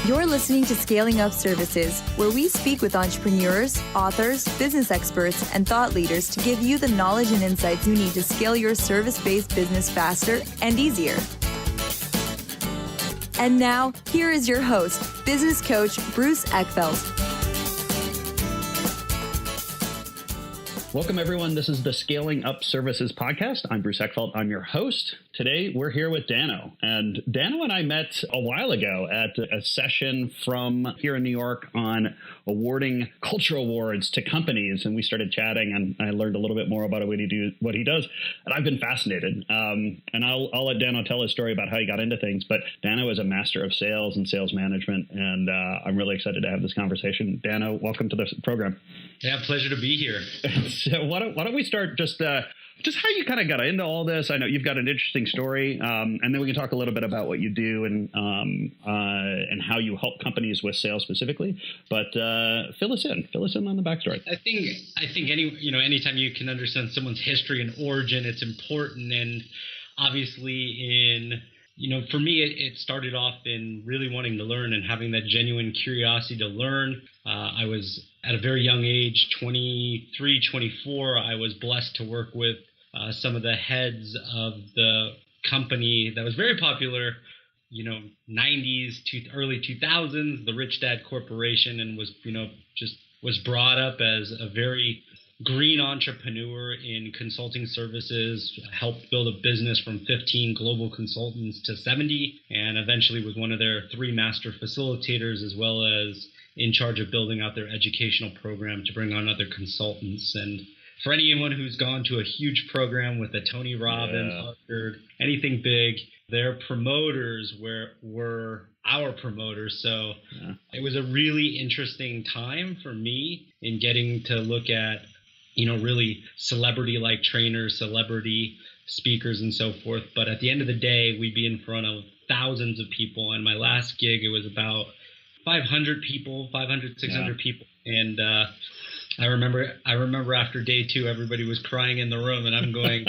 You're listening to Scaling Up Services, where we speak with entrepreneurs, authors, business experts, and thought leaders to give you the knowledge and insights you need to scale your service-based business faster and easier. And now, here is your host, business coach Bruce Eckfeldt. Welcome, everyone. This is the Scaling Up Services podcast. I'm Bruce Eckfeldt. I'm your host. Today, we're here with DANO. And DANO and I met a while ago at a session from here in New York on awarding culture awards to companies. And we started chatting, and I learned a little bit more about what he does. And I've been fascinated. And I'll let DANO tell his story about how he got into things. But DANO is a master of sales and sales management. And I'm really excited to have this conversation. DANO, welcome to the program. Yeah, pleasure to be here. So why don't we start just how you kind of got into all this? I know you've got an interesting story, and then we can talk a little bit about what you do and how you help companies with sales specifically. But fill us in on the backstory. I think anytime you can understand someone's history and origin, it's important. And obviously, for me, it started off in really wanting to learn and having that genuine curiosity to learn. I was at a very young age, 23, 24, I was blessed to work with some of the heads of the company that was very popular, 90s to early 2000s, the Rich Dad Corporation, and was brought up as a very green entrepreneur in consulting services, helped build a business from 15 global consultants to 70, and eventually was one of their 3 master facilitators, as well as in charge of building out their educational program to bring on other consultants. And for anyone who's gone to a huge program with a Tony Robbins, Harvard, anything big, their promoters were our promoters. So It was a really interesting time for me in getting to look at, really celebrity-like trainers, celebrity speakers, and so forth. But at the end of the day, we'd be in front of thousands of people. And my last gig, it was about 500 people, 600 people. And I remember after day 2, everybody was crying in the room, and I'm going,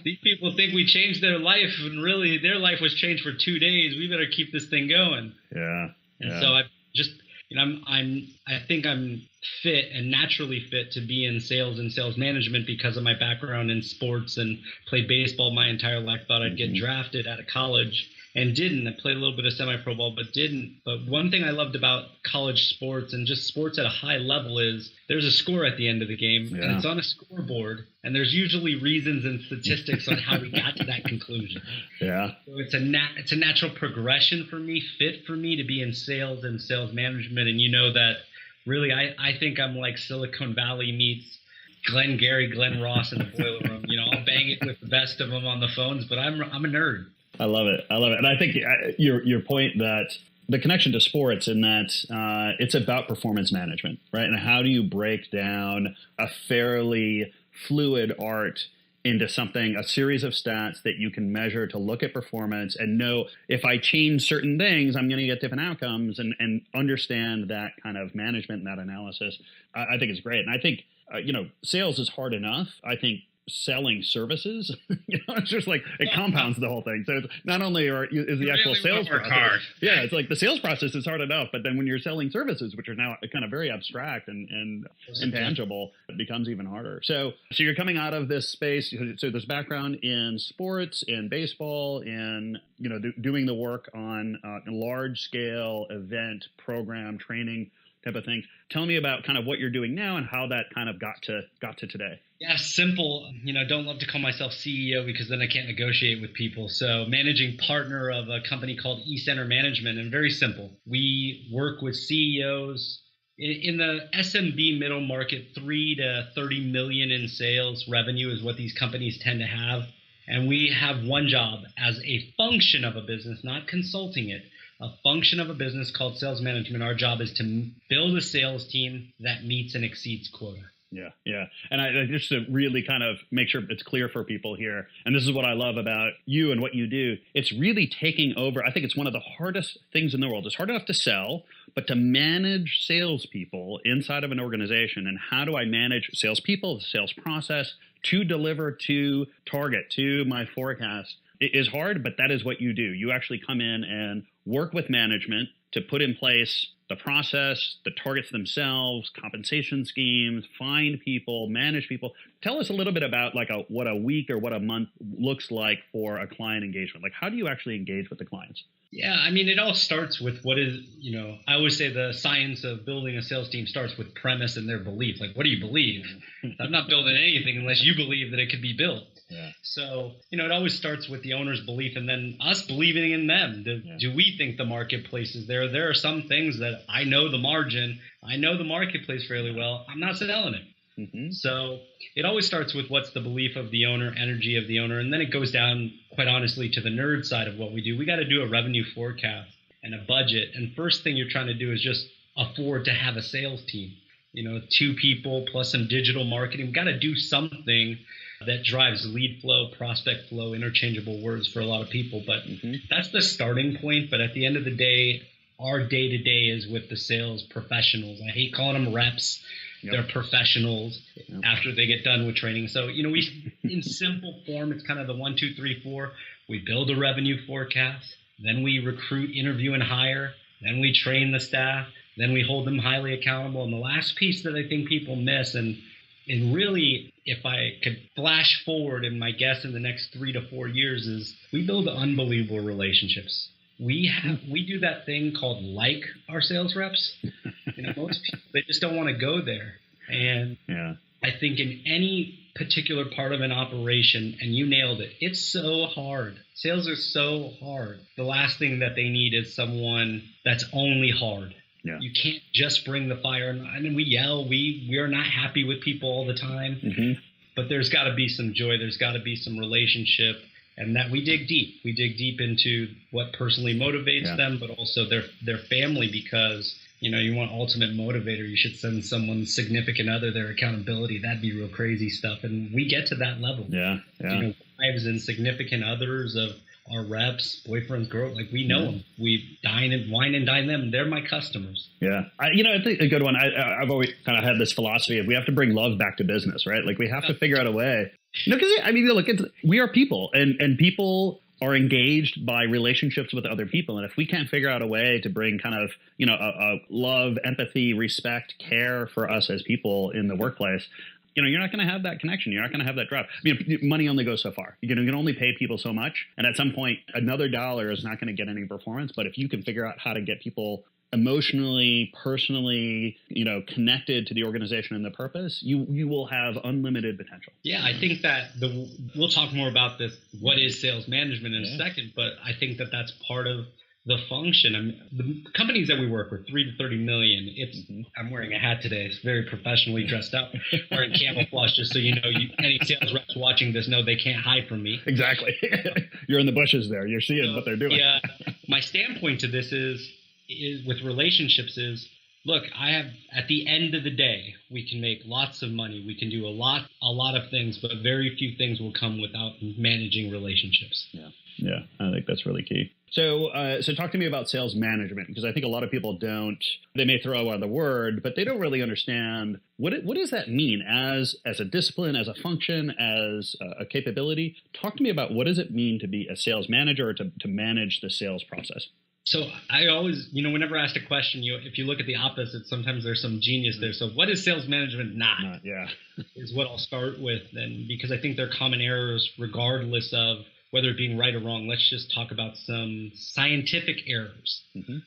these people think we changed their life, and really their life was changed for 2 days. We better keep this thing going. And so I just, I think I'm fit and naturally fit to be in sales and sales management because of my background in sports and played baseball my entire life. Thought I'd get drafted out of college and didn't. I played a little bit of semi-pro ball, but didn't. But one thing I loved about college sports and just sports at a high level is there's a score at the end of the game, and it's on a scoreboard, and there's usually reasons and statistics on how we got to that conclusion. So it's a natural progression for me, fit for me to be in sales and sales management. And that really I think I'm like Silicon Valley meets Glenn Gary, Glenn Ross in the boiler room. I'll bang it with the best of them on the phones, but I'm a nerd. I love it. And I think your point that the connection to sports in that it's about performance management, right? And how do you break down a fairly fluid art into something, a series of stats that you can measure to look at performance and know if I change certain things, I'm going to get different outcomes, and understand that kind of management and that analysis. I think it's great. And I think, sales is hard enough. I think selling services, it's just like it compounds the whole thing. So it's not only is the actual sales process, it's like the sales process is hard enough, but then when you're selling services, which are now kind of very abstract and intangible, it becomes even harder. So you're coming out of this space. So there's background in sports, in baseball, in doing the work on large scale event program training type of things. Tell me about kind of what you're doing now and how that kind of got to today. Yeah, simple. Don't love to call myself CEO because then I can't negotiate with people. So managing partner of a company called eCenter Management, and very simple. We work with CEOs in the SMB middle market. 3 to 30 million in sales revenue is what these companies tend to have. And we have one job as a function of a business, not consulting it. A function of a business called sales management. Our job is to build a sales team that meets and exceeds quota. Yeah. And I just to really kind of make sure it's clear for people here, and this is what I love about you and what you do, it's really taking over. I think it's one of the hardest things in the world. It's hard enough to sell, but to manage salespeople inside of an organization, and how do I manage salespeople, the sales process, to deliver to target, to my forecast, it is hard, but that is what you do. You actually come in and work with management to put in place the process, the targets themselves, compensation schemes, find people, manage people. Tell us a little bit about like what a week or what a month looks like for a client engagement. Like, how do you actually engage with the clients? Yeah, I mean, it all starts with what is, I always say the science of building a sales team starts with premise and their belief. Like, what do you believe? I'm not building anything unless you believe that it could be built. Yeah. So, it always starts with the owner's belief and then us believing in them. Do we think the marketplace is there? There are some things that I know the margin. I know the marketplace fairly well. I'm not selling it. Mm-hmm. So it always starts with what's the belief of the owner, energy of the owner, and then it goes down, quite honestly, to the nerd side of what we do. We got to do a revenue forecast and a budget. And first thing you're trying to do is just afford to have a sales team. 2 people plus some digital marketing. We've got to do something that drives lead flow, prospect flow, interchangeable words for a lot of people. But that's the starting point. But at the end of the day, our day-to-day is with the sales professionals. I hate calling them reps. Yep. They're professionals after they get done with training. So, we, in simple form, it's kind of the 1, 2, 3, 4. We build a revenue forecast. Then we recruit, interview, and hire. Then we train the staff. Then we hold them highly accountable. And the last piece that I think people miss, and really, if I could flash forward in my guess in the next 3 to 4 years, is we build unbelievable relationships. We do that thing called like our sales reps. Most people, they just don't want to go there. And I think in any particular part of an operation, and you nailed it, it's so hard. Sales are so hard. The last thing that they need is someone that's only hard. Yeah. You can't just bring the fire. And we yell. We are not happy with people all the time. Mm-hmm. But there's got to be some joy. There's got to be some relationship. And that we dig deep. We dig deep into what personally motivates them, but also their family, because you want ultimate motivator. You should send someone significant other their accountability. That'd be real crazy stuff. And we get to that level. Yeah. Wives and significant others of our reps, boyfriends, girls, like we know them. We wine and dine them. They're my customers. Yeah. I think a good one. I've always kind of had this philosophy of we have to bring love back to business, right? Like we have to figure out a way. Because look, we are people, and people are engaged by relationships with other people. And if we can't figure out a way to bring kind of, a love, empathy, respect, care for us as people in the workplace, you're not going to have that connection. You're not going to have that drive. Money only goes so far. You can only pay people so much. And at some point, another dollar is not going to get any performance. But if you can figure out how to get people emotionally, personally, connected to the organization and the purpose, you will have unlimited potential. Yeah, I think that we'll talk more about this, what is sales management in a second, but I think that that's part of the function. I mean, the companies that we work with, 3 to 30 million, I'm wearing a hat today. It's very professionally dressed up, wearing camouflage, just so any sales reps watching this know they can't hide from me. Exactly. You're in the bushes there. You're seeing what they're doing. Yeah. My standpoint to this is with relationships is, look, at the end of the day, we can make lots of money. We can do a lot of things, but very few things will come without managing relationships. Yeah. I think that's really key. So talk to me about sales management, because I think a lot of people they may throw out the word, but they don't really understand what does that mean as a discipline, as a function, as a capability. Talk to me about what does it mean to be a sales manager or to manage the sales process. So I always, whenever asked a question, if you look at the opposite, sometimes there's some genius there. So what is sales management not? Is what I'll start with. And because I think they're common errors regardless of whether it being right or wrong. Let's just talk about some scientific errors,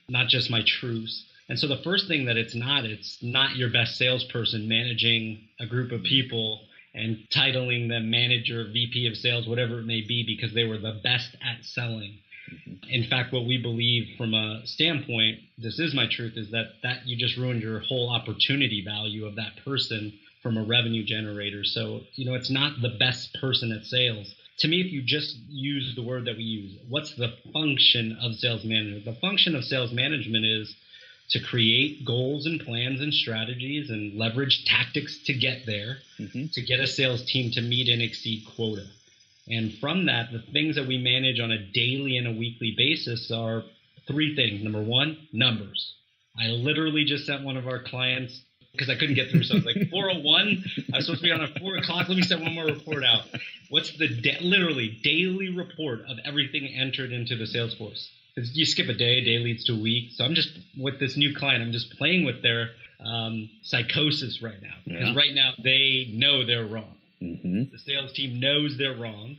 not just my truths. And so the first thing that it's not your best salesperson managing a group of people and titling them manager, VP of sales, whatever it may be, because they were the best at selling. In fact, what we believe from a standpoint, this is my truth, is that you just ruined your whole opportunity value of that person from a revenue generator. So, it's not the best person at sales. To me, if you just use the word that we use, what's the function of sales management? The function of sales management is to create goals and plans and strategies and leverage tactics to get there, to get a sales team to meet and exceed quota. And from that, the things that we manage on a daily and a weekly basis are 3 things. Number 1, numbers. I literally just sent one of our clients, because I couldn't get through, so I was like, 4:01, I was supposed to be on at 4 o'clock. Let me send one more report out. What's the literally daily report of everything entered into the Salesforce? You skip a day leads to a week. So I'm just, with this new client, I'm just playing with their psychosis right now. Because right now they know they're wrong. The sales team knows they're wrong.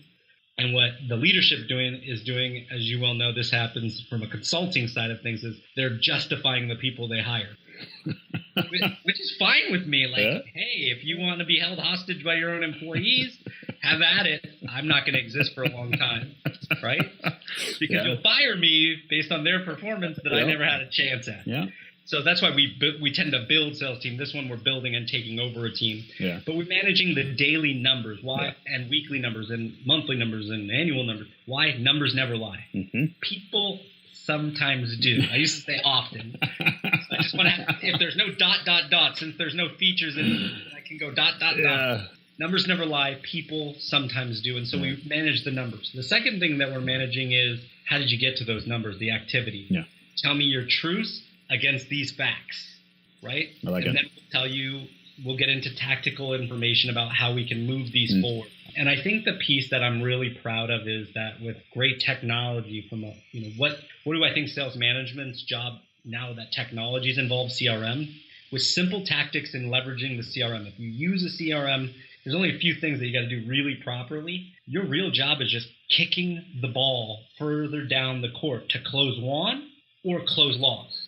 And what the leadership is doing, as you well know, this happens from a consulting side of things, is they're justifying the people they hire. Which is fine with me. Like, hey, if you want to be held hostage by your own employees, have at it. I'm not going to exist for a long time, right? Because you'll fire me based on their performance that I never had a chance at. Yeah. So that's why we tend to build sales team. This one we're building and taking over a team. Yeah. But we're managing the daily numbers, and weekly numbers and monthly numbers and annual numbers. Why? Numbers never lie. People sometimes do. I used to say often. So I just want to if there's no ... since there's no features in I can go ... Numbers never lie. People sometimes do. And so we manage the numbers. The second thing that we're managing is, how did you get to those numbers, the activity? Yeah. Tell me your truths against these facts, right? I like and it. Then we'll get into tactical information about how we can move these forward. And I think the piece that I'm really proud of is that with great technology from what do I think sales management's job now that technology's involved, CRM, with simple tactics in leveraging the CRM. If you use a CRM, there's only a few things that you got to do really properly. Your real job is just kicking the ball further down the court to close one or close loss.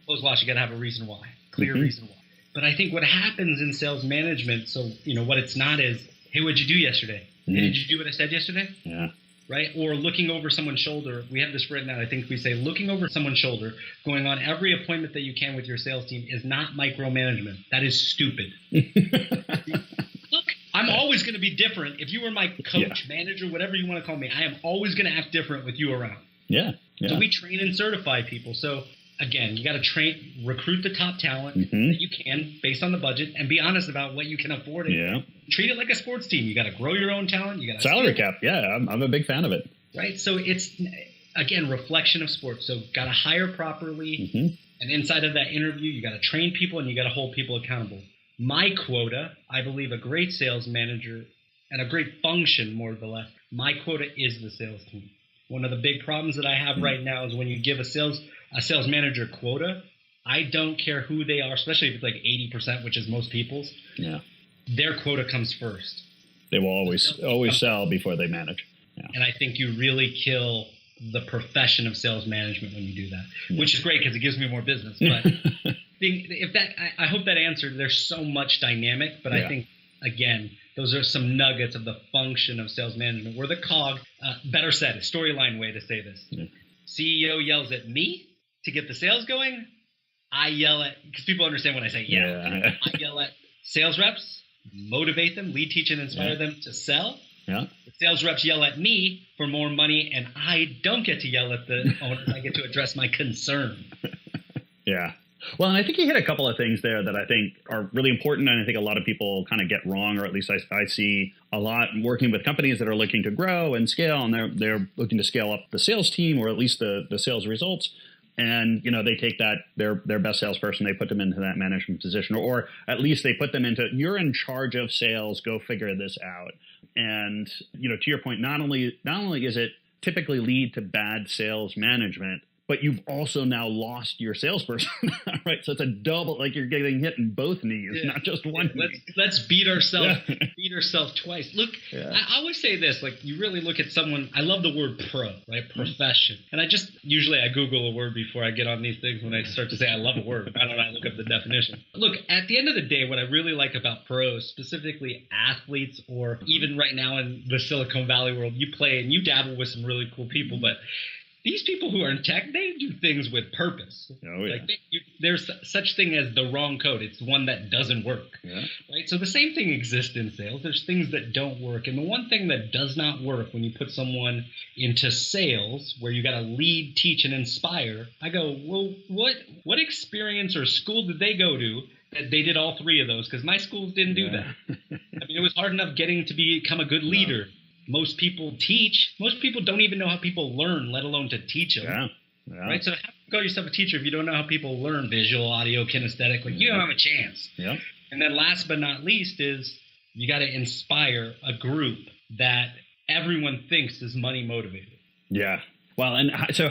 Close loss, you got to have a reason why, clear reason why. But I think what happens in sales management, so what it's not is, hey, what'd you do yesterday? Hey, did you do what I said yesterday? Yeah. Right? Or looking over someone's shoulder. We have this written out. I think we say looking over someone's shoulder, going on every appointment that you can with your sales team is not micromanagement. That is stupid. Look, I'm always going to be different. If you were my coach, manager, whatever you want to call me, I am always going to act different with you around. Yeah. So we train and certify people. So again, you got to recruit the top talent that you can based on the budget, and be honest about what you can afford. Treat it like a sports team. You got to grow your own talent. You got salary cap. Yeah, I'm a big fan of it. Right. So it's, again, reflection of sports. So got to hire properly. And inside of that interview, you got to train people and you got to hold people accountable. My quota, I believe a great sales manager and a great function, more or less, my quota is the sales team. One of the big problems that I have right now is when you give a sales manager quota, I don't care who they are, especially if it's like 80%, which is most people's. Yeah. Their quota comes first. They will always sell before they manage. Yeah. And I think you really kill the profession of sales management when you do that, which is great because it gives me more business. But I hope that answered. There's so much dynamic, but I think, again, those are some nuggets of the function of sales management. We're the cog. Better said, a storyline way to say this. Yeah. CEO yells at me to get the sales going. I yell at, because people understand when I say I yell at sales reps, motivate them, lead, teach, and inspire them to sell. Yeah. The sales reps yell at me for more money, and I don't get to yell at the owners. I get to address my concern. Yeah. Well, and I think you hit a couple of things there that I think are really important, and I think a lot of people kind of get wrong, or at least I see a lot working with companies that are looking to grow and scale, and they're looking to scale up the sales team, or at least the sales results. And, they take that, their best salesperson, they put them into that management position, or at least they put them into, you're in charge of sales, go figure this out. And, to your point, not only is it typically lead to bad sales management, but you've also now lost your salesperson, right? So it's a double, like you're getting hit in both knees, not just one knee. Let's beat ourselves twice. Look, I always say this, like you really look at someone, I love the word pro, right? Profession. And usually I Google a word before I get on these things when I start to say I love a word. I don't know, I look up the definition. Look, at the end of the day, what I really like about pros, specifically athletes, or even right now in the Silicon Valley world, you play and you dabble with some really cool people, but these people who are in tech, they do things with purpose. Oh, yeah. There's such thing as the wrong code. It's one that doesn't work. Yeah. Right? So the same thing exists in sales. There's things that don't work. And the one thing that does not work when you put someone into sales where you got to lead, teach, and inspire, I go, well, what experience or school did they go to that they did all three of those? Because my schools didn't do that. I mean, it was hard enough getting to become a good leader. No. Most people teach. Most people don't even know how people learn, let alone to teach them. Yeah. Right? So how do you call yourself a teacher if you don't know how people learn visual, audio, kinesthetic? Like, you don't have a chance. Yeah. And then last but not least is you got to inspire a group that everyone thinks is money motivated. Yeah. Well, and so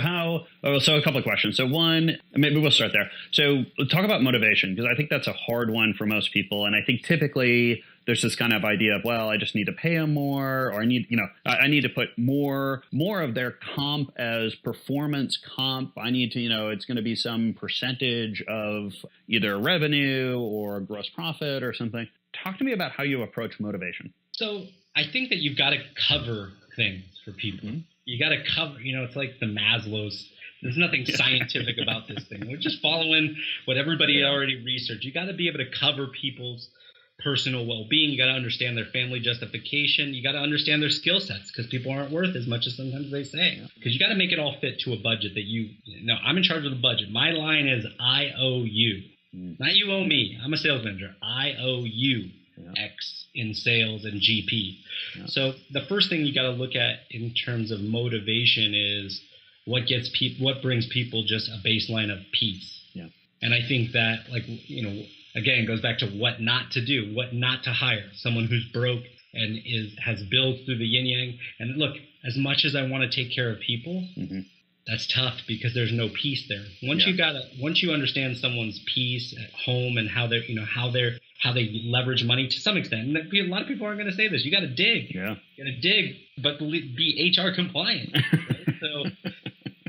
so a couple of questions. So one, maybe we'll start there. So talk about motivation, because I think that's a hard one for most people. And I think typically there's this kind of idea of, well, I just need to pay them more, or I need to put more of their comp as performance comp. I need to, it's going to be some percentage of either revenue or gross profit or something. Talk to me about how you approach motivation. So I think that you've got to cover things for people. Mm-hmm. You got to cover, it's like the Maslow's. There's nothing scientific about this thing. We're just following what everybody already researched. You got to be able to cover people's personal well-being. You got to understand their family justification. You got to understand their skill sets, because people aren't worth as much as sometimes they say. Because you got to make it all fit to a budget that I'm in charge of the budget. My line is I owe you. Not you owe me. I'm a sales manager. I owe you X in sales and GP. Yeah. So the first thing you got to look at in terms of motivation is what brings people just a baseline of peace. Yeah. And I think that, again, it goes back to what not to do, what not to hire. Someone who's broke and has bills through the yin yang. And look, as much as I want to take care of people, that's tough because there's no peace there. Once you understand someone's peace at home and how they leverage money to some extent. And a lot of people aren't going to say this. You got to dig. Yeah. You got to dig, but be HR compliant. Right? So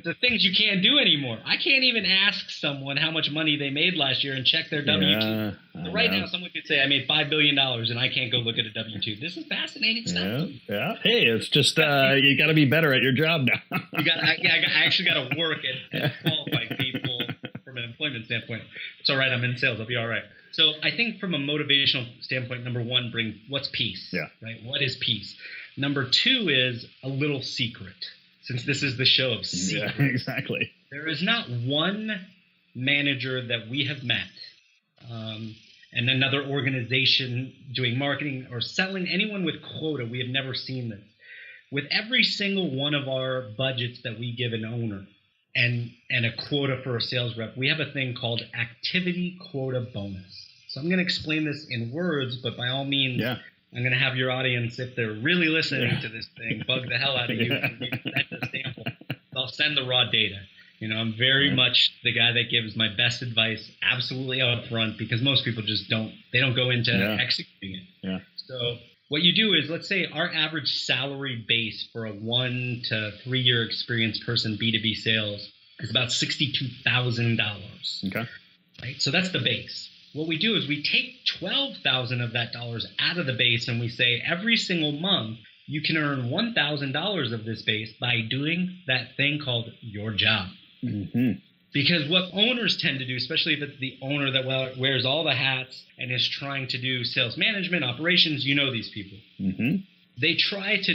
the things you can't do anymore. I can't even ask someone how much money they made last year and check their W-2. So right now, someone could say, I made $5 billion and I can't go look at a W-2 This is fascinating stuff. Yeah. Hey, it's just you got to be better at your job now. I actually got to work at qualifying people from an employment standpoint. It's all right. I'm in sales. I'll be all right. So I think from a motivational standpoint, number one, what's peace? Yeah. Right. What is peace? Number two is a little secret. Since this is the show of secrets. Yeah, exactly. There is not one manager that we have met and another organization doing marketing or selling, anyone with quota. We have never seen this. With every single one of our budgets that we give an owner and a quota for a sales rep, we have a thing called activity quota bonus. So I'm going to explain this in words, but by all means, I'm going to have your audience, if they're really listening to this thing, bug the hell out of you and that's a sample. I'll send the raw data. I'm very much the guy that gives my best advice absolutely up front, because most people just don't go into executing it. Yeah. So what you do is, let's say our average salary base for a 1 to 3 year experienced person, B2B sales, is about $62,000. Okay. Right. So that's the base. What we do is we take $12,000 of that dollars out of the base, and we say every single month you can earn $1,000 of this base by doing that thing called your job. Mm-hmm. Because what owners tend to do, especially if it's the owner that wears all the hats and is trying to do sales management, operations, these people. Mm-hmm. They try to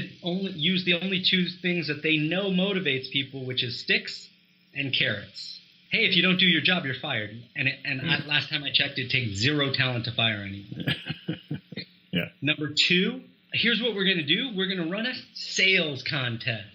use the only two things that they know motivates people, which is sticks and carrots. Hey, if you don't do your job, you're fired. Last time I checked, it takes zero talent to fire anyone. Yeah. Number two, here's what we're going to do. We're going to run a sales contest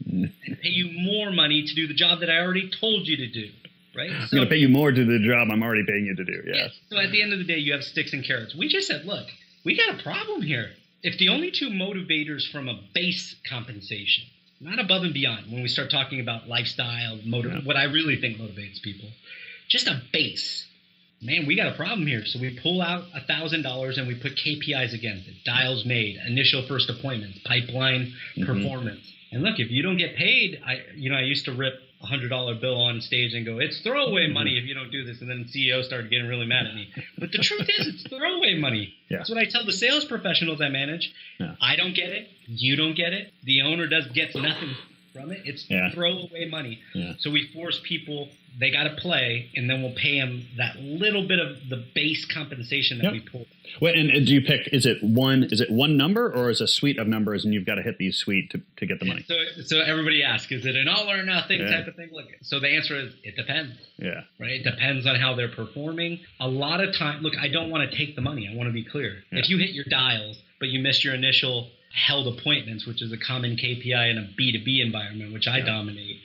and pay you more money to do the job that I already told you to do. Right? I'm going to pay you more to do the job I'm already paying you to do. Yeah. So at the end of the day, you have sticks and carrots. We just said, look, we got a problem here. If the only two motivators from a base compensation, not above and beyond, when we start talking about lifestyle, what I really think motivates people, just a base. Man, we got a problem here. So we pull out $1,000 and we put KPIs against it. Dials made, initial first appointments, pipeline performance. And look, if you don't get paid, I used to rip $100 bill on stage and go, it's throwaway money if you don't do this. And then the CEO started getting really mad at me. But the truth is, it's throwaway money. Yeah. That's what I tell the sales professionals I manage. Yeah. I don't get it. You don't get it. The owner gets nothing from it. It's throwaway money. Yeah. So we force people, they got to play, and then we'll pay them that little bit of the base compensation that we pull. Well, and do you pick, is it one number, or is it a suite of numbers and you've got to hit these suite to get the money? So everybody asks, is it an all or nothing type of thing? Look, so the answer is it depends. Yeah. Right? It depends on how they're performing. A lot of time, look, I don't want to take the money. I want to be clear. Yeah. If you hit your dials, but you missed your initial held appointments, which is a common KPI in a B2B environment, which I dominate,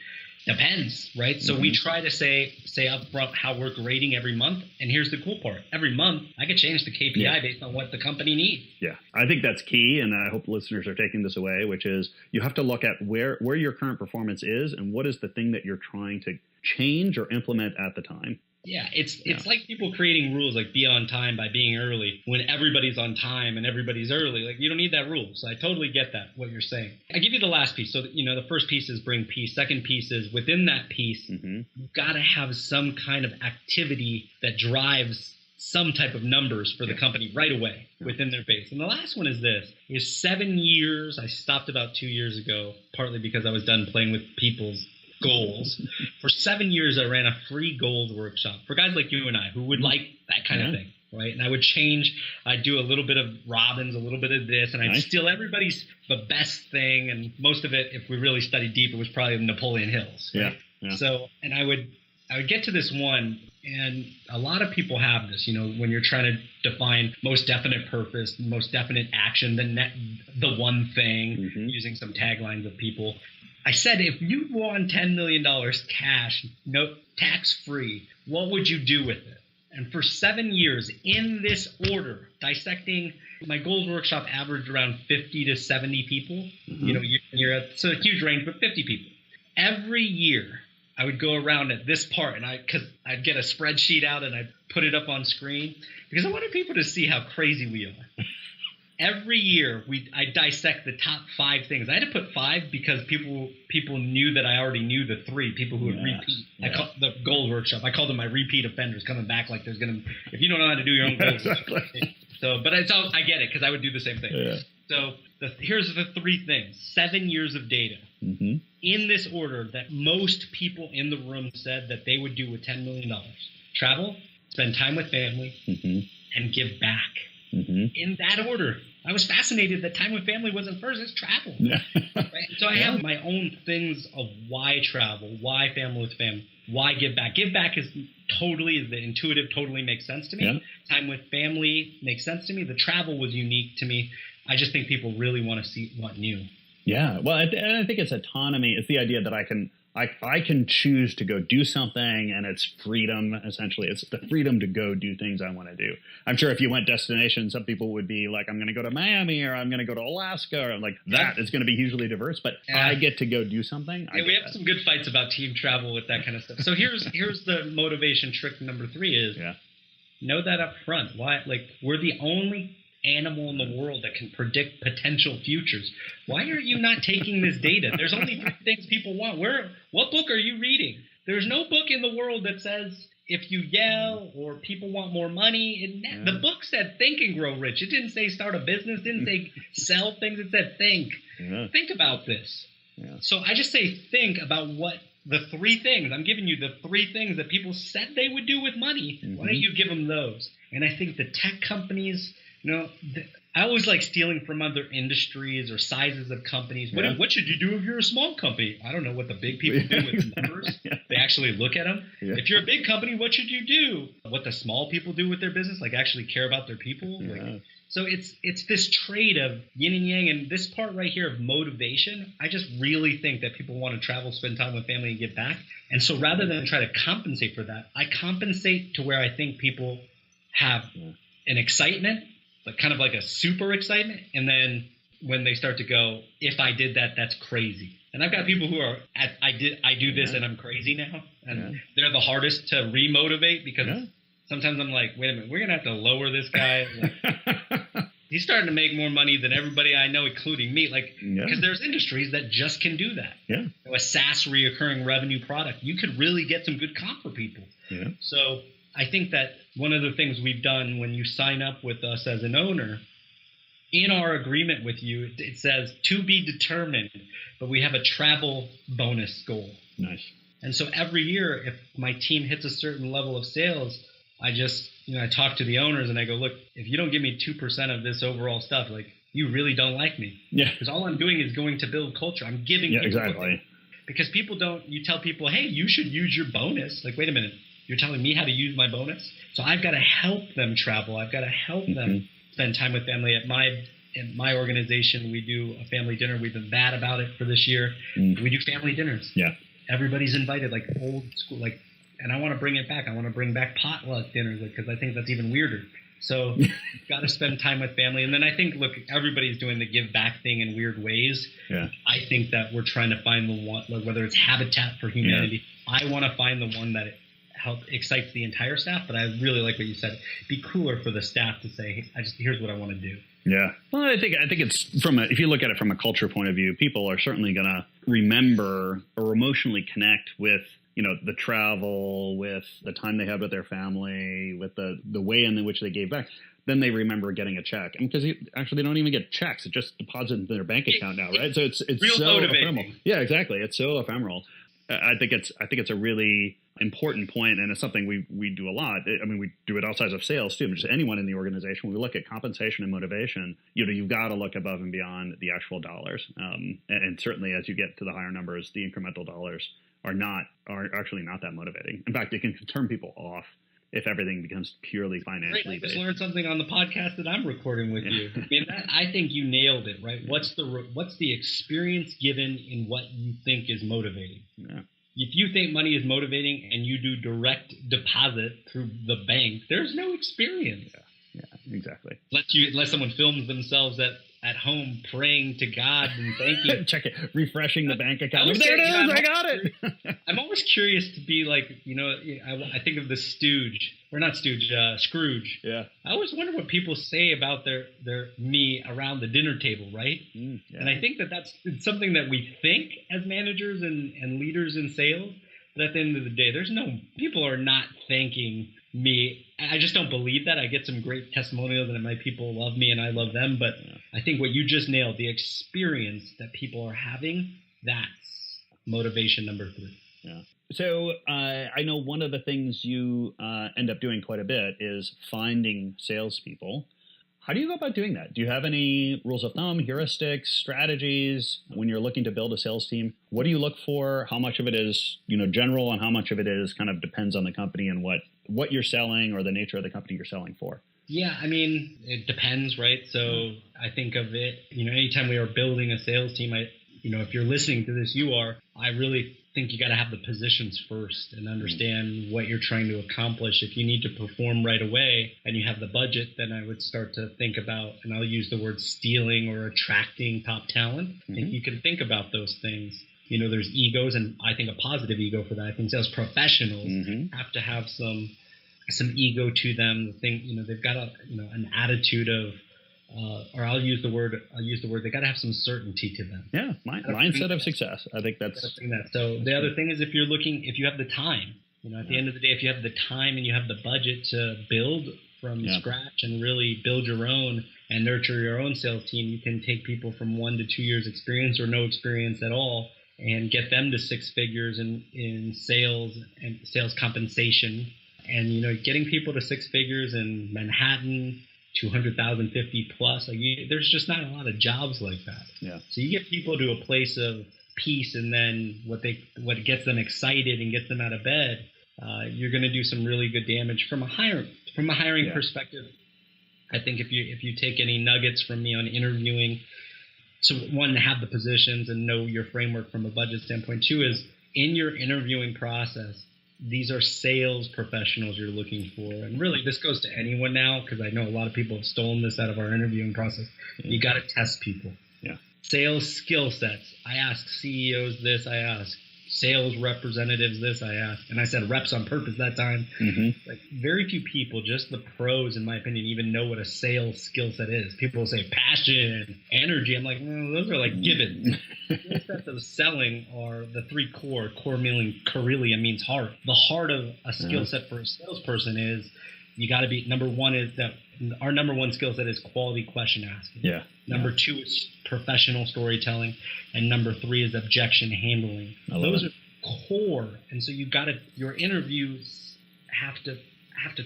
Depends, right? So we try to say upfront how we're grading every month. And here's the cool part. Every month, I could change the KPI based on what the company needs. Yeah, I think that's key. And I hope listeners are taking this away, which is you have to look at where your current performance is and what is the thing that you're trying to change or implement at the time. Yeah, it's like people creating rules like be on time by being early when everybody's on time and everybody's early. Like you don't need that rule. So I totally get that, what you're saying. I give you the last piece. So, the first piece is bring peace. Second piece is within that piece, you've got to have some kind of activity that drives some type of numbers for the company right away within their base. And the last one is 7 years. I stopped about 2 years ago, partly because I was done playing with people's goals. For 7 years, I ran a free goals workshop for guys like you and I who would like that kind of thing, right? And I would change. I'd do a little bit of Robbins, a little bit of this, and I'd steal everybody's the best thing. And most of it, if we really studied deep, it was probably Napoleon Hill's. Right? Yeah. So, and I would get to this one, and a lot of people have this, when you're trying to define most definite purpose, most definite action, the one thing, using some taglines of people. I said, if you won $10 million cash, no tax-free, what would you do with it? And for 7 years, in this order, dissecting, my goals workshop averaged around 50 to 70 people. You're at, so a huge range, but 50 people. Every year, I would go around at this part, and because I'd get a spreadsheet out and I'd put it up on screen because I wanted people to see how crazy we are. Every year, I dissect the top 5 things. I had to put 5 because people knew that I already knew the 3 people who would repeat. I call the goals workshop. I called them my repeat offenders, coming back like there's gonna. If you don't know how to do your own goals, so. But I get it because I would do the same thing. Yeah. So here's the 3 things: 7 years of data in this order that most people in the room said that they would do with $10 million: travel, spend time with family, and give back. In that order. I was fascinated that time with family wasn't first, it's travel. Right? So I have my own things of why travel, why family with family, why give back. Give back is the intuitive, totally makes sense to me. Yeah. Time with family makes sense to me. The travel was unique to me. I just think people really want new. Yeah. Well, I think it's autonomy. It's the idea that I can choose to go do something, and it's freedom, essentially. It's the freedom to go do things I want to do. I'm sure if you went destination, some people would be like, I'm going to go to Miami, or I'm going to go to Alaska, or like that is going to be hugely diverse, but I get to go do something. We have some good fights about team travel with that kind of stuff. So here's the motivation trick number 3 is know that up front. Why? Like, we're the only animal in the world that can predict potential futures. Why are you not taking this data? There's only 3 things people want. What book are you reading? There's no book in the world that says if you yell or people want more money. The book said think and grow rich. It didn't say start a business. It didn't say sell things. It said think. Think about this. So I just say think about what the 3 things. I'm giving you the 3 things that people said they would do with money. Why don't you give them those? And I think the tech companies, I always like stealing from other industries or sizes of companies. What should you do if you're a small company? I don't know what the big people do with numbers. They actually look at them. Yeah. If you're a big company, what should you do? What the small people do with their business, like actually care about their people. So it's this trade of yin and yang, and this part right here of motivation. I just really think that people want to travel, spend time with family, and get back. And so rather than try to compensate for that, I compensate to where I think people have an excitement, but kind of like a super excitement. And then when they start to go, if I did that, that's crazy. And I've got people who are I do this and I'm crazy now. And they're the hardest to remotivate because sometimes I'm like, wait a minute, we're going to have to lower this guy. Like, he's starting to make more money than everybody I know, including me. Like, because there's industries that just can do that. Yeah. A SaaS reoccurring revenue product, you could really get some good comp for people. Yeah. So I think that one of the things we've done when you sign up with us as an owner, in our agreement with you, it says to be determined, but we have a travel bonus goal. Nice. And so every year, if my team hits a certain level of sales, I just, I talk to the owners and I go, look, if you don't give me 2% of this overall stuff, like, you really don't like me. Yeah. Because all I'm doing is going to build culture. I'm giving people exactly. Because people don't, you tell people, hey, you should use your bonus. Like, wait a minute. You're telling me how to use my bonus? So I've got to help them travel. I've got to help them spend time with family. At my organization, we do a family dinner. We've been bad about it for this year. We do family dinners. Yeah. everybody's invited, like old school, like, and I want to bring it back. I want to bring back potluck dinners because I think that's even weirder. So you've got to spend time with family. And then I think, look, everybody's doing the give back thing in weird ways. Yeah. I think that we're trying to find the one, like whether it's Habitat for Humanity. Yeah. I want to find the one that excites the entire staff. But I really like what you said. It'd be cooler for the staff to say, hey, here's what I want to do. Yeah. Well, I think it's if you look at it from a culture point of view, people are certainly going to remember or emotionally connect with, the travel, with the time they had with their family, with the way in which they gave back. Then they remember getting a check, and because actually they don't even get checks; it just deposits into their bank account now, right? So it's real so motivating. ephemeral. Yeah, exactly. It's so ephemeral. I think it's a really important point, and it's something we do a lot. I mean, we do it outside of sales too. Just anyone in the organization, when we look at compensation and motivation, you've got to look above and beyond the actual dollars. And certainly as you get to the higher numbers, the incremental dollars are actually not that motivating. In fact, it can turn people off if everything becomes purely financially based. I just learned something on the podcast that I'm recording with you. I mean, I think you nailed it, right? What's the experience given in what you think is motivating? Yeah. If you think money is motivating and you do direct deposit through the bank, there's no experience. Yeah, exactly. Unless someone films themselves at home praying to God and thanking. Check it, refreshing the bank account. There it is, I got it. I'm always curious to be like, I think of the Scrooge. Yeah. I always wonder what people say about their me around the dinner table, right? Yeah. And I think that's something that we think as managers and leaders in sales. But at the end of the day, people are not thanking me. I just don't believe that. I get some great testimonials and my people love me and I love them. But I think what you just nailed, the experience that people are having, that's motivation number 3. Yeah. So I know one of the things you end up doing quite a bit is finding salespeople. How do you go about doing that? Do you have any rules of thumb, heuristics, strategies when you're looking to build a sales team? What do you look for? How much of it is, general, and how much of it is kind of depends on the company and what you're selling or the nature of the company you're selling for? Yeah, I mean, it depends, right? So I think of it, anytime we are building a sales team, if you're listening to this, I really think you got to have the positions first and understand what you're trying to accomplish. If you need to perform right away and you have the budget, then I would start to think about, and I'll use the word stealing or attracting top talent. I think you can think about those things. There's egos, and I think a positive ego for that. I think sales professionals have to have some ego to them. They've got an attitude of, or I'll use the word, they got to have some certainty to them. Yeah, mindset of success. I think that's. So the other thing is if you have the time, at the end of the day, if you have the time and you have the budget to build from scratch and really build your own and nurture your own sales team, you can take people from 1 to 2 years experience or no experience at all and get them to 6 figures in sales and sales compensation. And, getting people to 6 figures in Manhattan, 200,000, 50 plus, there's just not a lot of jobs like that. Yeah. So you get people to a place of peace, and then what gets them excited and gets them out of bed, you're going to do some really good damage from a hiring perspective. I think if you take any nuggets from me on interviewing, so one, have the positions and know your framework from a budget standpoint. 2 is in your interviewing process, these are sales professionals you're looking for. And really, this goes to anyone now, because I know a lot of people have stolen this out of our interviewing process. You got to test people. Yeah. Sales skill sets. I ask CEOs this. I ask sales representatives this. I ask. And I said reps on purpose that time. Like, very few people, just the pros, in my opinion, even know what a sales skill set is. People say passion, energy. I'm like, well, those are like given. Skill sets of selling are the 3 core. Core meaning Karelia means heart. The heart of a skill set for a salesperson is you got to be, number 1 is that our number 1 skill set is quality question asking. Yeah. Number 2 is professional storytelling, and number 3 is objection handling. Those are core, and so your interviews have to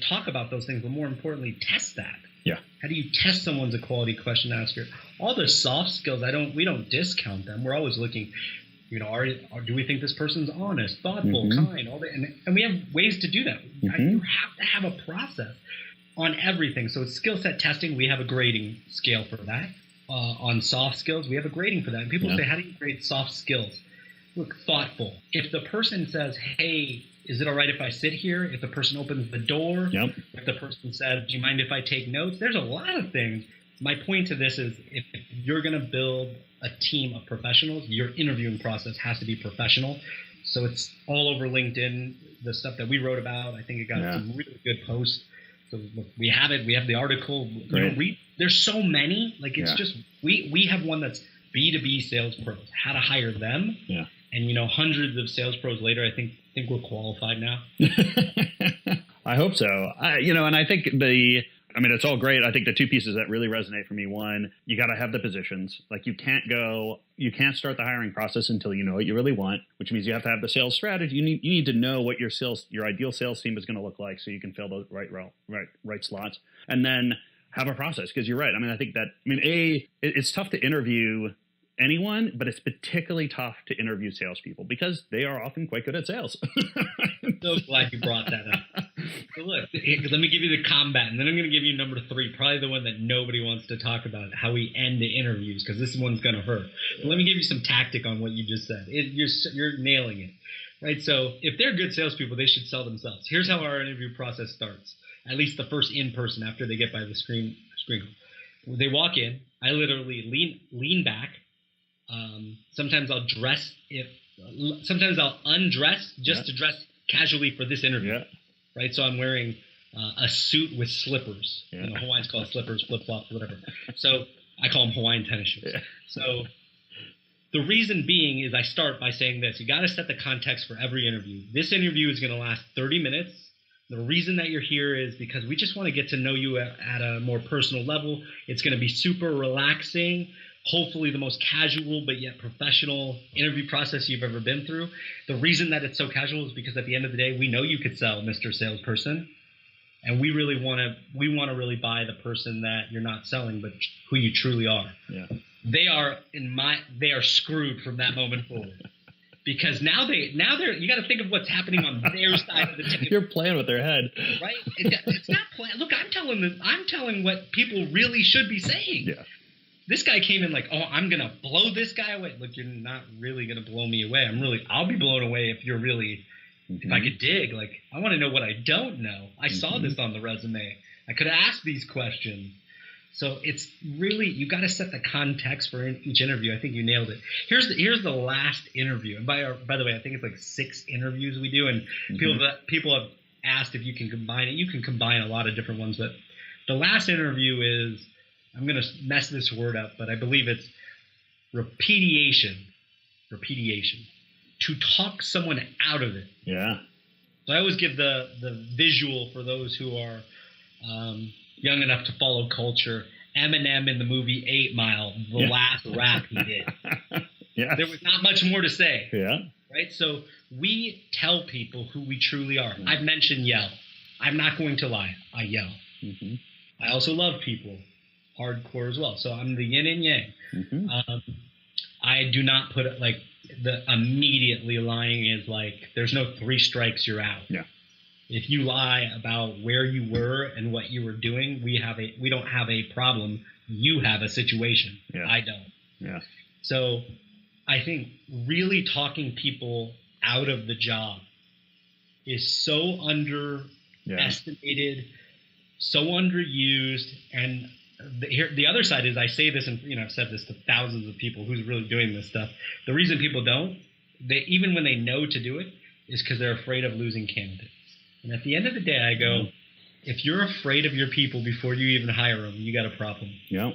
talk about those things, but more importantly, test that. Yeah. How do you test someone's a quality question asker? All the soft skills, we don't discount them. We're always looking, do we think this person's honest, thoughtful, kind, all that, and we have ways to do that. You have to have a process on everything. So skill set testing, we have a grading scale for that. On soft skills, we have a grading for that. And people say, how do you grade soft skills? look, thoughtful. If the person says, hey, is it all right if I sit here? If the person opens the door, Yep. if the person says, do you mind if I take notes? There's a lot of things. My point to this is if you're going to build a team of professionals, your interviewing process has to be professional. So it's all over LinkedIn, the stuff that we wrote about. I think it got some really good posts. So look, we have it. We have the article. There's so many. Like it's just we have one that's B2B sales pros, how to hire them. Yeah. And hundreds of sales pros later, I think we're qualified now. I hope so. And I think it's all great. I think the two pieces that really resonate for me, one, you got to have the positions. Like you can't start the hiring process until you know what you really want, which means you have to have the sales strategy. You need to know what your ideal sales team is going to look like so you can fill those right slots. And then have a process, because you're right. It's tough to interview anyone, but it's particularly tough to interview salespeople because they are often quite good at sales. So glad you brought that up. So look, let me give you the combat, and then I'm going to give you number 3, probably the one that nobody wants to talk about, how we end the interviews, because this one's going to hurt. But let me give you some tactic on what you just said. You're nailing it, right? So if they're good salespeople, they should sell themselves. Here's how our interview process starts, at least the first in-person after they get by the screen. They walk in, I literally lean back. Sometimes I'll sometimes I'll undress just to dress casually for this interview. Yeah. Right. So I'm wearing a suit with slippers. Yeah. Hawaiians call it slippers, flip-flops, whatever. So I call them Hawaiian tennis shoes. Yeah. So the reason being is I start by saying this. You got to set the context for every interview. This interview is going to last 30 minutes. The reason that you're here is because we just want to get to know you at a more personal level. It's going to be super relaxing. Hopefully the most casual but yet professional interview process you've ever been through. The reason that it's so casual is because at the end of the day, we know you could sell, Mr. Salesperson. And we really want to really buy the person that you're not selling, but who you truly are. Yeah. They are screwed from that moment forward. Because now they're you got to think of what's happening on their side of the table. You're playing with their head. Right? It's not playing. Look, I'm telling what people really should be saying. Yeah. This guy came in like, oh, I'm going to blow this guy away. Look, you're not really going to blow me away. I'll be blown away if you're really, if I could dig. Like, I want to know what I don't know. I saw this on the resume. I could have asked these questions. So it's really, you got to set the context for each interview. I think you nailed it. Here's the last interview. And by the way, I think it's like 6 interviews we do. And people have asked if you can combine it. You can combine a lot of different ones. But the last interview is, I'm going to mess this word up, but I believe it's repetiation. To talk someone out of it. Yeah. So I always give the visual for those who are young enough to follow culture. Eminem in the movie 8 Mile, the last rap he did. Yeah. There was not much more to say. Yeah. Right? So we tell people who we truly are. I've mentioned yell. I'm not going to lie. I yell. Mm-hmm. I also love people. Hardcore as well. So I'm the yin and yang. Mm-hmm. I do not put it like the immediately lying is like there's no 3 strikes, you're out. Yeah. If you lie about where you were and what you were doing, we don't have a problem. You have a situation. Yeah. I don't. Yeah. So I think really talking people out of the job is so underestimated, so underused, and the other side is I say this, and I've said this to thousands of people who's really doing this stuff. The reason people don't, even when they know to do it, is because they're afraid of losing candidates. And at the end of the day, I go, if you're afraid of your people before you even hire them, you got a problem. Yeah.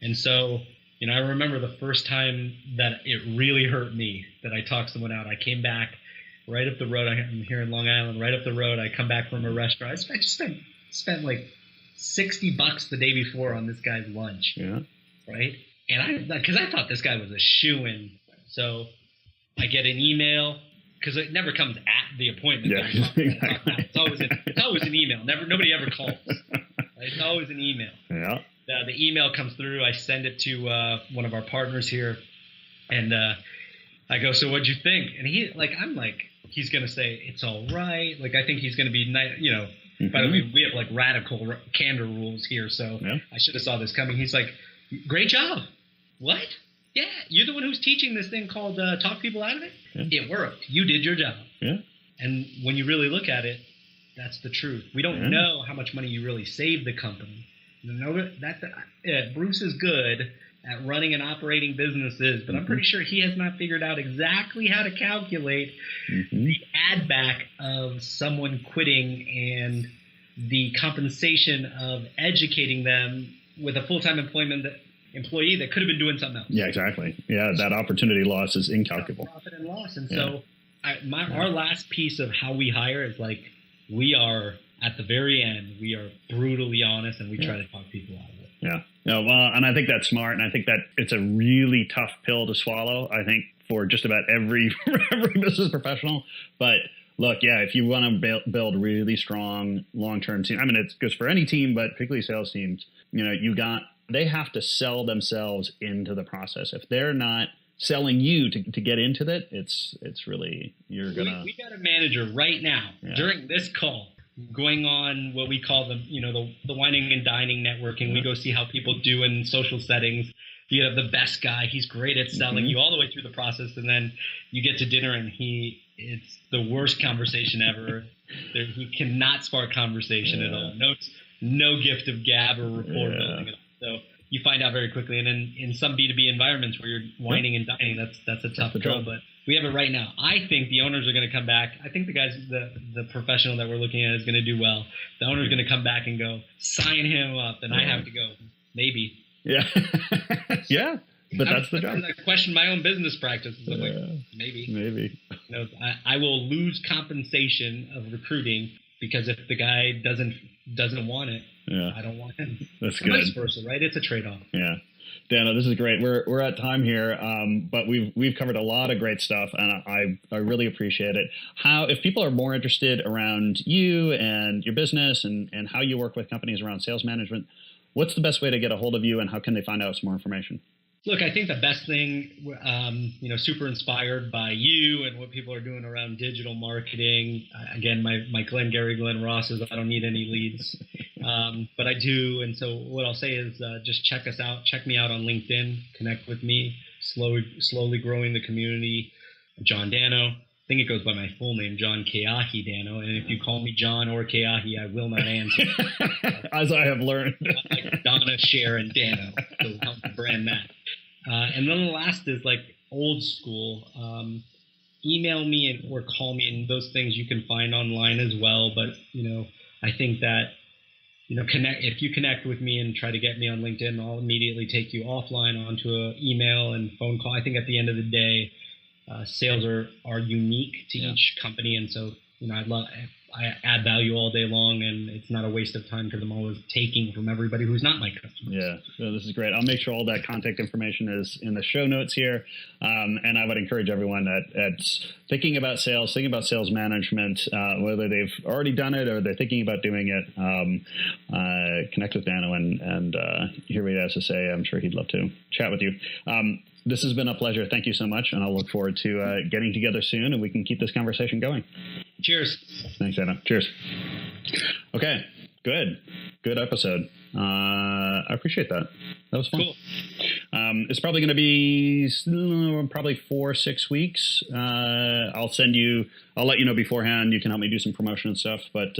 And so, I remember the first time that it really hurt me that I talked someone out. I came back right up the road. I'm here in Long Island. Right up the road, I come back from a restaurant. I just spent like $60 the day before on this guy's lunch. Yeah. Right. And because I thought this guy was a shoo-in. So I get an email because it never comes at the appointment. Yeah. Exactly. It's always an email. Nobody ever calls. Right? It's always an email. Yeah. The email comes through. I send it to one of our partners here. And I go, so what'd you think? And he's going to say, it's all right. Like, I think he's going to be nice, Mm-hmm. By the way, we have like radical candor rules here, so I should have saw this coming. He's like, great job. What? Yeah, you're the one who's teaching this thing called Talk People Out of It. Yeah. It worked. You did your job. Yeah. And when you really look at it, that's the truth. We don't know how much money you really saved the company. You know that Bruce is good at running and operating businesses, but I'm pretty sure he has not figured out exactly how to calculate the add back of someone quitting and the compensation of educating them with a full-time employee that could have been doing something else. Yeah, exactly. Yeah, that opportunity loss is incalculable. Profit and loss. And so our last piece of how we hire is like, we are at the very end, we are brutally honest, and we try to talk people out of it. Yeah. No, well, and I think that's smart, and I think that it's a really tough pill to swallow, I think, for just about every business professional. But look, if you want to build really strong long-term team, I mean, it goes for any team, but particularly sales teams, they have to sell themselves into the process. If they're not selling you to get into that, it's really, you're gonna. We got a manager right now during this call going on what we call the whining and dining networking. We go see how people do in social settings. You have the best guy; he's great at selling you all the way through the process, and then you get to dinner and it's the worst conversation ever. He cannot spark conversation at all. No gift of gab or rapport building at all. So you find out very quickly. And then in some B2B environments where you're whining and dining, that's a tough go. But we have it right now. I think the owners are going to come back. I think the guys, the professional that we're looking at is going to do well. The owner's going to come back and go, sign him up. And I have to go, maybe. Yeah. Yeah. But that's the job. I question my own business practices. I'm like, maybe. I will lose compensation of recruiting because if the guy doesn't want it, I don't want him. That's good. Vice versa, right? It's a trade-off. Yeah. Dano, this is great. We're at time here, but we've covered a lot of great stuff, and I really appreciate it. If people are more interested around you and your business and how you work with companies around sales management, what's the best way to get a hold of you, and how can they find out some more information? Look, I think the best thing, super inspired by you and what people are doing around digital marketing. Again, my Glenn Ross is I don't need any leads, but I do. And so what I'll say is just check us out. Check me out on LinkedIn. Connect with me. Slowly growing the community. John Dano. I think it goes by my full name, John Keahi Dano. And if you call me John or Keahi, I will not answer. As I have learned. Like Donna, Sharon, Dano. So help brand that. And then the last is like old school. Email me or call me, and those things you can find online as well. But, I think that, if you connect with me and try to get me on LinkedIn, I'll immediately take you offline onto an email and phone call. I think at the end of the day, sales are unique to each company, and so I add value all day long, and it's not a waste of time because I'm always taking from everybody who's not my customer. Yeah, so this is great. I'll make sure all that contact information is in the show notes here, and I would encourage everyone that's thinking about sales management, whether they've already done it or they're thinking about doing it, connect with Dano and hear what he has to say. I'm sure he'd love to chat with you. This has been a pleasure. Thank you so much. And I'll look forward to getting together soon and we can keep this conversation going. Cheers. Thanks, Dano. Cheers. Okay. Good episode. I appreciate that. That was fun. Cool. It's probably going to be 4-6 weeks. I'll let you know beforehand. You can help me do some promotion and stuff. But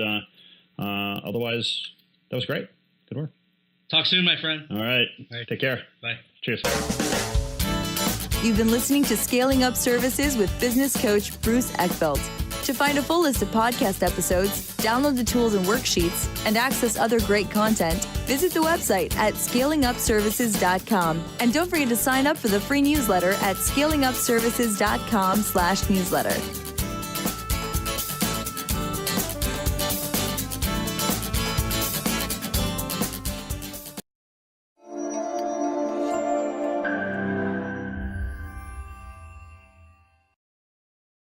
otherwise, that was great. Good work. Talk soon, my friend. All right. Take care. Bye. Cheers. You've been listening to Scaling Up Services with business coach Bruce Eckfeldt. To find a full list of podcast episodes, download the tools and worksheets, and access other great content, visit the website at scalingupservices.com. And don't forget to sign up for the free newsletter at scalingupservices.com/newsletter.